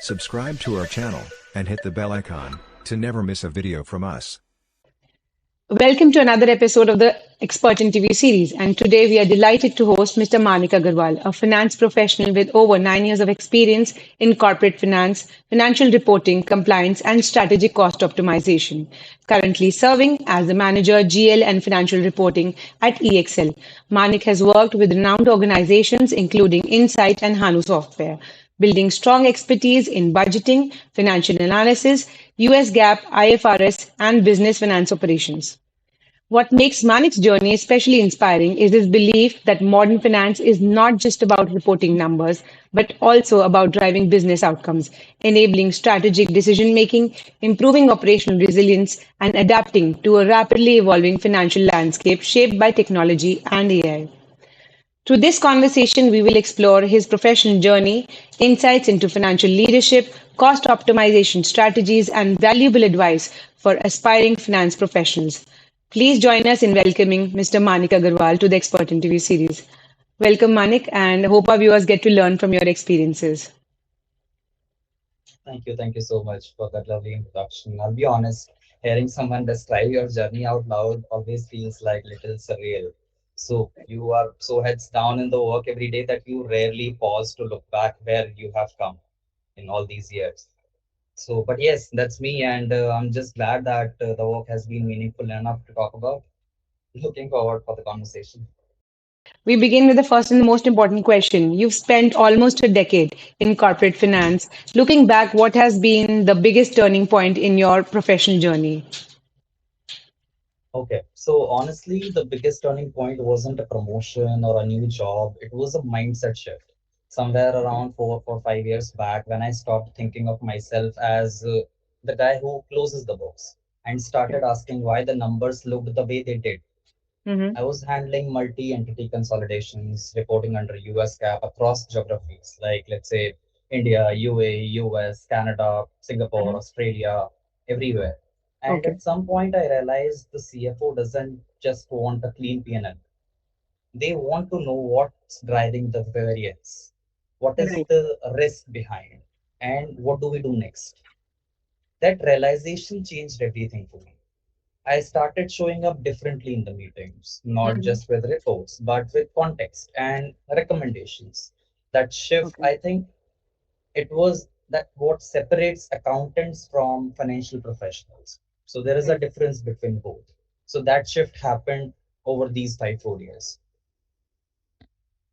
Subscribe to our channel and hit the bell icon to never miss a video from us. Welcome to another episode of the Expert Interview Series. And today we are delighted to host Mr. Manik Agarwal, a finance professional with over 9 years of experience in corporate finance, financial reporting, compliance, and strategic cost optimization. Currently serving as the manager, GL, and financial reporting at EXL. Manik has worked with renowned organizations including Insight and Hanu Software, building strong expertise in budgeting, financial analysis, US GAAP, IFRS, and business finance operations. What makes Manik's journey especially inspiring is his belief that modern finance is not just about reporting numbers, but also about driving business outcomes, enabling strategic decision making, improving operational resilience, and adapting to a rapidly evolving financial landscape shaped by technology and AI. Through this conversation, we will explore his professional journey, insights into financial leadership, cost optimization strategies, and valuable advice for aspiring finance professionals. Please join us in welcoming Mr. Manik Agarwal to the Expert Interview Series. Welcome, Manik, and hope our viewers get to learn from your experiences. Thank you so much for that lovely introduction. I'll be honest, hearing someone describe your journey out loud always feels like little surreal. So you are so heads down in the work every day that you rarely pause to look back where you have come in all these years. So, but yes, that's me, and I'm just glad that the work has been meaningful enough to talk about. Looking forward for the conversation. We begin with the first and the most important question. You've spent almost a decade in corporate finance. Looking back, what has been the biggest turning point in your professional journey? Okay, so honestly, the biggest turning point wasn't a promotion or a new job. It was a mindset shift. Somewhere around 5 years back, when I stopped thinking of myself as the guy who closes the books and started asking why the numbers looked the way they did. Mm-hmm. I was handling multi-entity consolidations, reporting under US GAAP across geographies, like let's say India, UAE, US, Canada, Singapore, Mm-hmm. Australia, everywhere. And Okay. at some point, I realized the CFO doesn't just want a clean P&L. They want to know what's driving the variance, what is Right. the risk behind, and what do we do next. That realization changed everything for me. I started showing up differently in the meetings, not Mm-hmm. just with reports, but with context and recommendations. That shift, Okay. I think it was that what separates accountants from financial professionals. So there is a Right. difference between both. So that shift happened over these 5 4 years.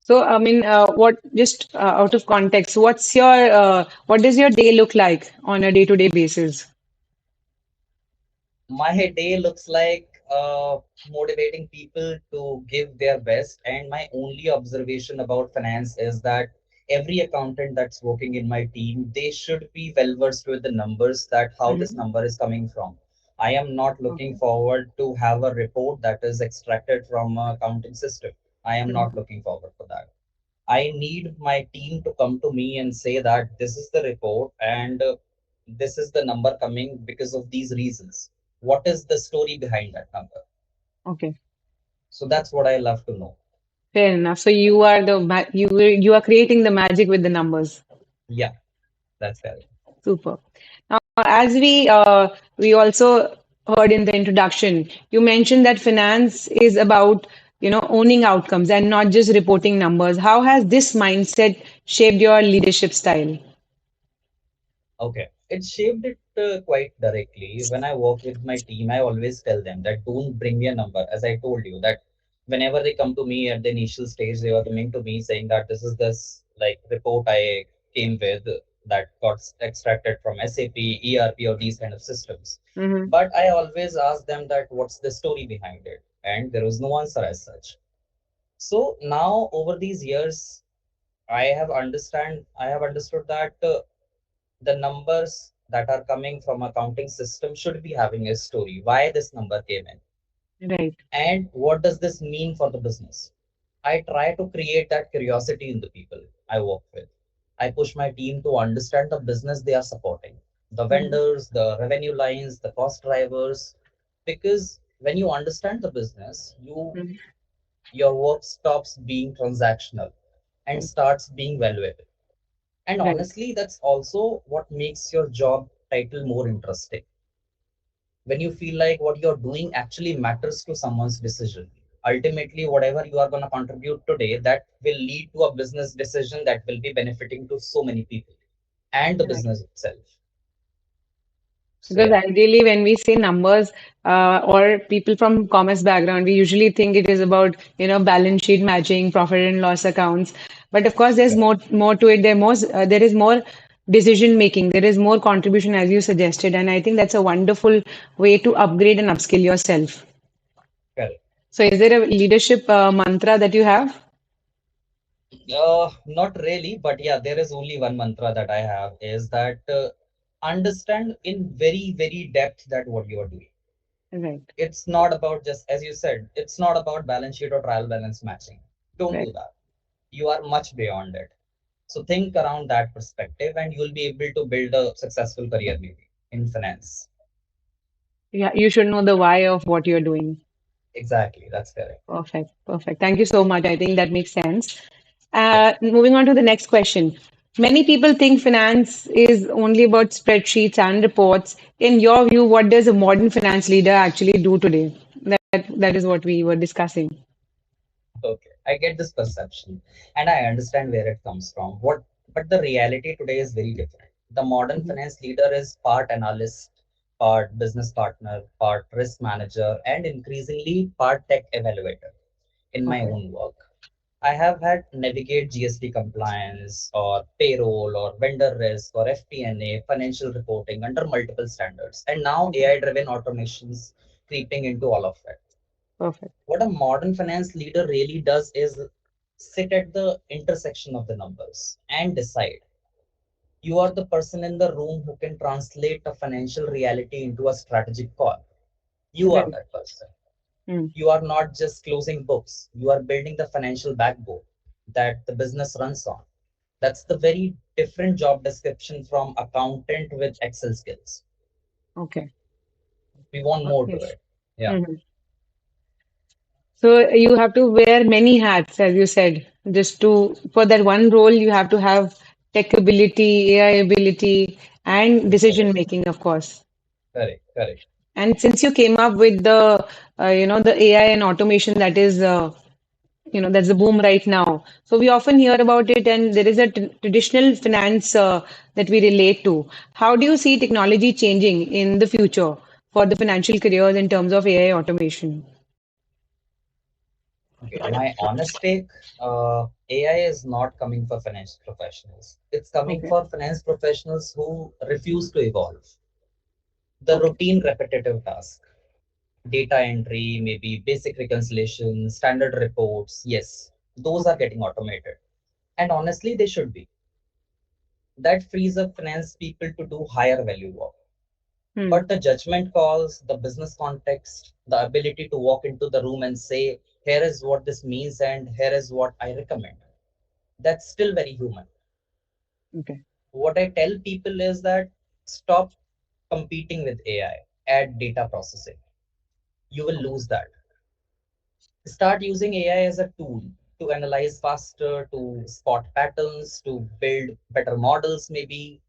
So, I mean, what just out of context, what does your day look like on a day-to-day basis? My day looks like motivating people to give their best. And my only observation about finance is that every accountant that's working in my team, they should be well versed with the numbers, that how this Hmm. number is coming from. I am not looking Okay. forward to have a report that is extracted from a accounting system. I am not Mhm. looking forward for that. I need my team to come to me and say that this is the report, and this is the number coming because of these reasons. What is the story behind that number? Okay. So that's what I love to know. Fair enough. So you are creating the magic with the numbers. Yeah, that's correct. Super. Now, as we also heard in the introduction, you mentioned that finance is about, owning outcomes and not just reporting numbers. How has this mindset shaped your leadership style? Okay. It shaped it quite directly. When I work with my team, I always tell them that don't bring me a number. As I told you, that whenever they come to me at the initial stage, they were coming to me saying that this is this like report I came with that got extracted from SAP, ERP, or these kind of systems. Hmm. But I always ask them that what's the story behind it? And there was no answer as such. So now over these years, I have understood that the numbers that are coming from accounting system should be having a story why this number came in Right. and what does this mean for the business. I try to create that curiosity in the people I work with. I push my team to understand the business they are supporting, the Hmm. vendors, the revenue lines, the cost drivers, because when you understand the business, your work stops being transactional and starts being valuable. And Right. honestly, that's also what makes your job title more interesting. When you feel like what you're doing actually matters to someone's decision. Ultimately, whatever you are going to contribute today, that will lead to a business decision that will be benefiting to so many people and the Right. business itself. So Because yeah, ideally, when we say numbers or people from commerce background, we usually think it is about, balance sheet matching, profit and loss accounts. But of course, there's correct, more to it. There is more decision making. There is more contribution, as you suggested, and I think that's a wonderful way to upgrade and upskill yourself. correct. So, is there a leadership mantra that you have? Not really, but yeah, there is only one mantra that I have is that understand in very, very depth that what you are doing. Right, It's not about just, as you said, it's not about balance sheet or trial balance matching. Don't right. do that. You are much beyond it. So think around that perspective and you'll be able to build a successful career maybe in finance. Yeah, you should know the why of what you're doing. Exactly, that's correct. Perfect, perfect. Thank you so much. I think that makes sense. Yeah. Moving on to the next question. Many people think finance is only about spreadsheets and reports. In your view, what does a modern finance leader actually do today? That is what we were discussing. Okay. I get this perception and I understand where it comes from. But the reality today is very different. The modern Mhm. finance leader is part analyst, part business partner, part risk manager, and increasingly part tech evaluator in my Okay, own work. I have had navigate GST compliance or payroll or vendor risk or FP&A, financial reporting under multiple standards. And now okay, AI-driven automations creeping into all of it. perfect. What a modern finance leader really does is sit at the intersection of the numbers and decide. You are the person in the room who can translate a financial reality into a strategic call. You are Right. that person. Mm. You are not just closing books, you are building the financial backbone that the business runs on. That's the very different job description from accountant with Excel skills. Okay. We want more to Okay. it. Yeah, Mhm. So you have to wear many hats, as you said, just to for that one role, you have to have tech ability, AI ability, and decision correct, making, of course. correct, correct. And since you came up with the AI and automation that is, that's the boom right now. So we often hear about it, and there is a traditional finance that we relate to. How do you see technology changing in the future for the financial careers in terms of AI automation? Okay, my honest take, AI is not coming for finance professionals. It's coming Okay, for finance professionals who refuse to evolve. The okay, routine repetitive task, data entry, maybe basic reconciliation, standard reports, yes, those are okay. getting automated. And honestly, they should be. That frees up finance people to do higher value work. Hmm. But the judgment calls, the business context, the ability to walk into the room and say, here is what this means and here is what I recommend. That's still very human. Okay, What I tell people is that stop competing with AI, add data processing. You will okay, lose that. Start using AI as a tool to analyze faster, to spot patterns, to build better models, maybe.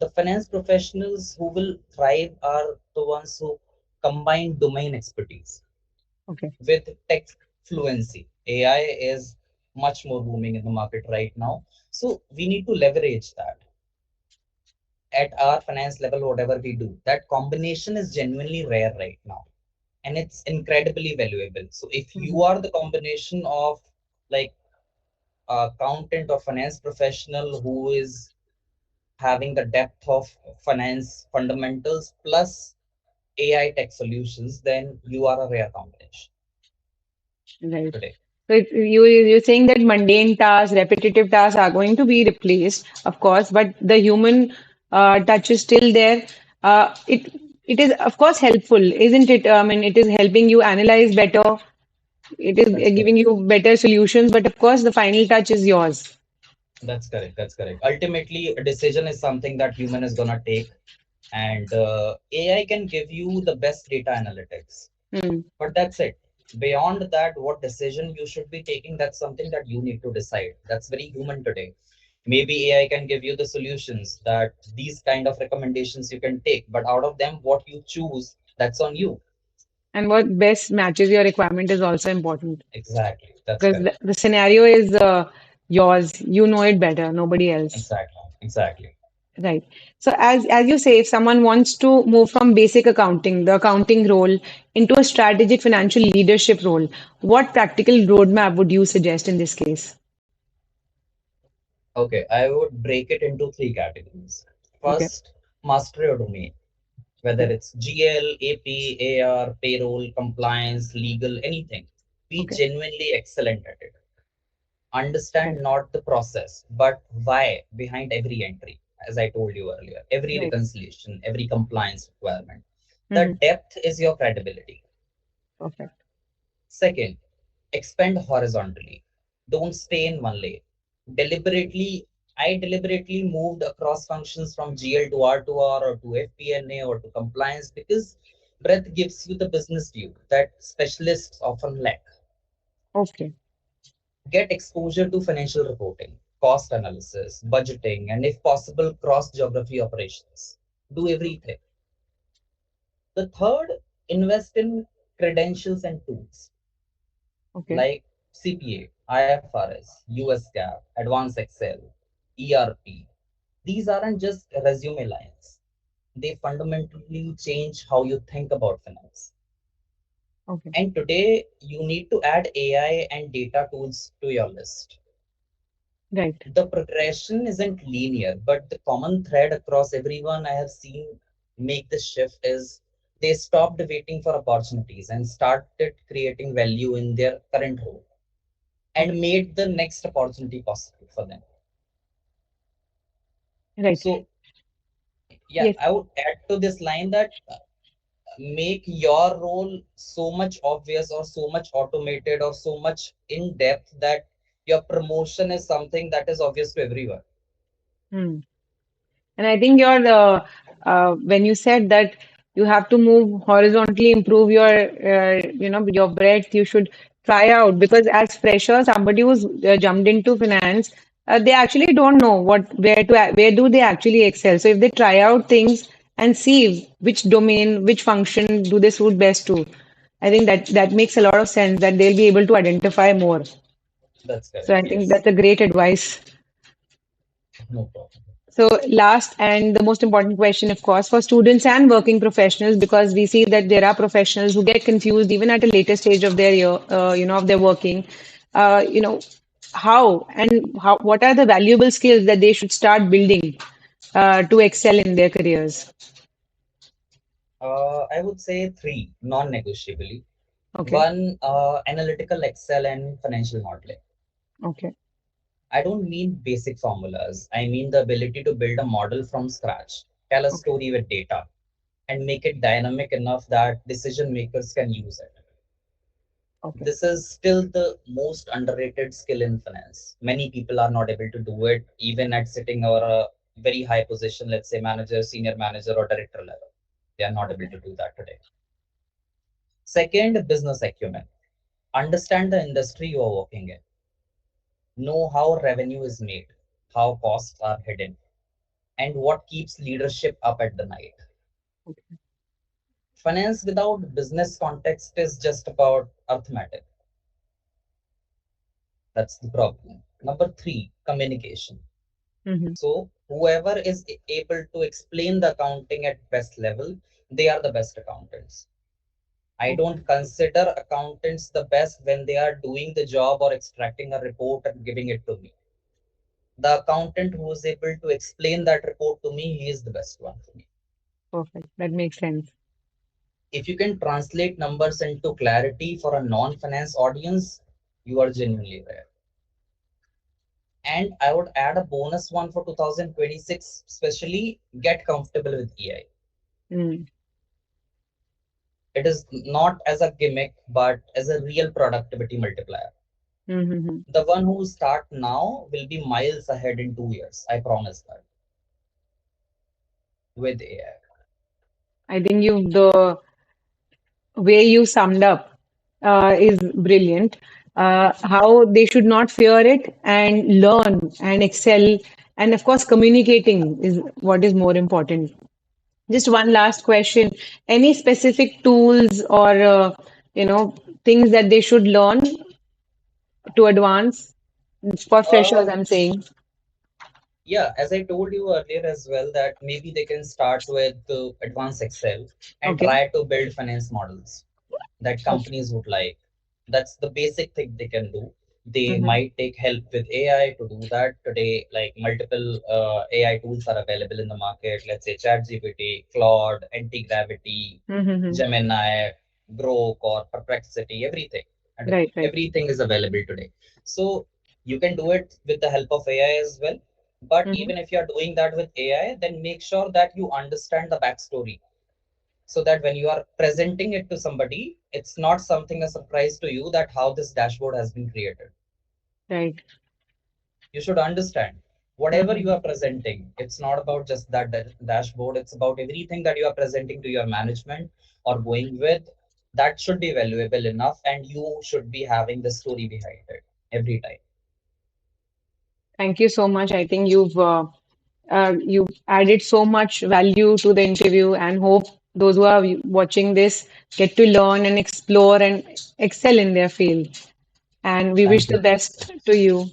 The finance professionals who will thrive are the ones who combine domain expertise okay. with tech fluency. AI is much more booming in the market right now. So we need to leverage that at our finance level, whatever we do. That combination is genuinely rare right now. And it's incredibly valuable. So if you Mhm. are the combination of like accountant or finance professional who is having the depth of finance fundamentals plus AI tech solutions, then you are a rare combination Right. today. So you're saying that mundane tasks, repetitive tasks are going to be replaced, of course, but the human touch is still there. It is of course helpful, isn't it? I mean, it is helping you analyze better. It is That's giving correct. you better solutions, but of course, the final touch is yours. That's correct. That's correct. Ultimately, a decision is something that human is gonna take, and AI can give you the best data analytics, Hmm. but that's it. Beyond that, what decision you should be taking, that's something that you need to decide. That's very human today. Maybe AI can give you the solutions that these kind of recommendations you can take, but out of them, what you choose, that's on you. And what best matches your requirement is also important Exactly. That's because correct. the scenario is yours. You know it better, nobody else. Exactly. Exactly. Right. So as you say, if someone wants to move from basic accounting, the accounting role, into a strategic financial leadership role, what practical roadmap would you suggest in this case? Okay, I would break it into three categories. Okay. First, master your domain, whether Okay. it's GL, AP, AR, payroll, compliance, legal, anything. Be Okay. genuinely excellent at it. Understand Right. not the process, but why behind every entry, as I told you earlier, every Right. reconciliation, every compliance requirement. The Hmm. depth is your credibility. Perfect. Second, expand horizontally. Don't stay in one lane. Deliberately, I deliberately moved across functions from GL to R2R or to FP&A or to compliance because breadth gives you the business view that specialists often lack. Okay. Get exposure to financial reporting, cost analysis, budgeting, and if possible, cross geography operations. Do everything. The third, invest in credentials and tools Okay. like CPA, IFRS, US GAAP, Advanced Excel, ERP. These aren't just resume lines, they fundamentally change how you think about finance. Okay. And today, you need to add AI and data tools to your list. Right. The progression isn't linear, but the common thread across everyone I have seen make the shift is they stopped waiting for opportunities and started creating value in their current role and Okay. made the next opportunity possible for them. Right. So, yeah, Yes. I would add to this line that make your role so much obvious or so much automated or so much in depth that your promotion is something that is obvious to everyone. Hmm. And I think when you said that you have to move horizontally, improve your breadth, you should try out because as fresher, somebody who's jumped into finance, they actually don't know where do they actually excel. So if they try out things and see which domain, which function do they suit best to, I think that makes a lot of sense that they'll be able to identify more. That's So correct. I think Yes. that's a great advice. No problem. So, last and the most important question, of course, for students and working professionals, because we see that there are professionals who get confused even at a later stage of their year, of their working. Uh, you know, what are the valuable skills that they should start building to excel in their careers? I would say three non-negotiably. Okay, One, analytical Excel and financial modeling. okay, I don't mean basic formulas. I mean the ability to build a model from scratch, tell a okay, story with data, and make it dynamic enough that decision makers can use it. okay, This is still the most underrated skill in finance. Many people are not able to do it, even at sitting or a very high position, let's say manager, senior manager, or director level. They are not able okay, to do that today. Second, business acumen. Understand the industry you are working in. Know how revenue is made, how costs are hidden, and what keeps leadership up at the night. okay, Finance without business context is just about arithmetic. That's the problem. Number three, communication. hmm, So whoever is able to explain the accounting at best level, they are the best accountants. I okay, don't consider accountants the best when they are doing the job or extracting a report and giving it to me. The accountant who is able to explain that report to me, he is the best one for me. perfect. That makes sense. If you can translate numbers into clarity for a non-finance audience, you are genuinely rare. And I would add a bonus one for 2026, especially get comfortable with AI. Mm. It is not as a gimmick, but as a real productivity multiplier. Mm-hmm. The one who start now will be miles ahead in 2 years. I promise that with AI. I think the way you summed up is brilliant. how they should not fear it and learn and excel. And of course, communicating is what is more important. Just one last question. Any specific tools or, you know, things that they should learn to advance for freshers, Uh, I'm saying. yeah, as I told you earlier as well, that maybe they can start with advanced Excel and Okay. try to build finance models that Okay. companies would like. That's the basic thing they can do. They Mm-hmm. might take help with AI to do that. Today, like multiple AI tools are available in the market. Let's say ChatGPT, Claude, Anti-Gravity, Mm-hmm. Gemini, Grok, or Perplexity, everything. And Right, right. everything is available today. So you can do it with the help of AI as well. But Mm-hmm. even if you're doing that with AI, then make sure that you understand the backstory so that when you are presenting it to somebody, it's not something a surprise to you that how this dashboard has been created. Right. You should understand whatever you Mm-hmm. are presenting. It's not about just that dashboard. It's about everything that you are presenting to your management or going with. That should be valuable enough, and you should be having the story behind it every time. Thank you so much. I think you've added so much value to the interview, and hope those who are watching this get to learn and explore and excel in their field. And we wish Thank the you. best to you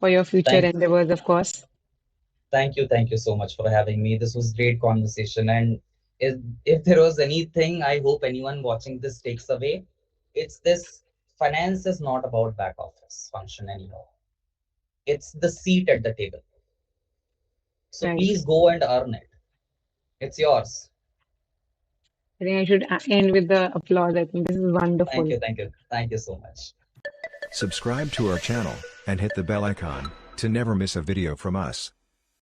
for your future Thank endeavors, of course. Thank you so much for having me. This was great conversation. And if there was anything, I hope anyone watching this takes away, it's this: finance is not about back office function anymore. It's the seat at the table. So Right. please go and earn it. It's yours. I think I should end with the applause. I think this is wonderful. Thank you so much. Subscribe to our channel and hit the bell icon to never miss a video from us.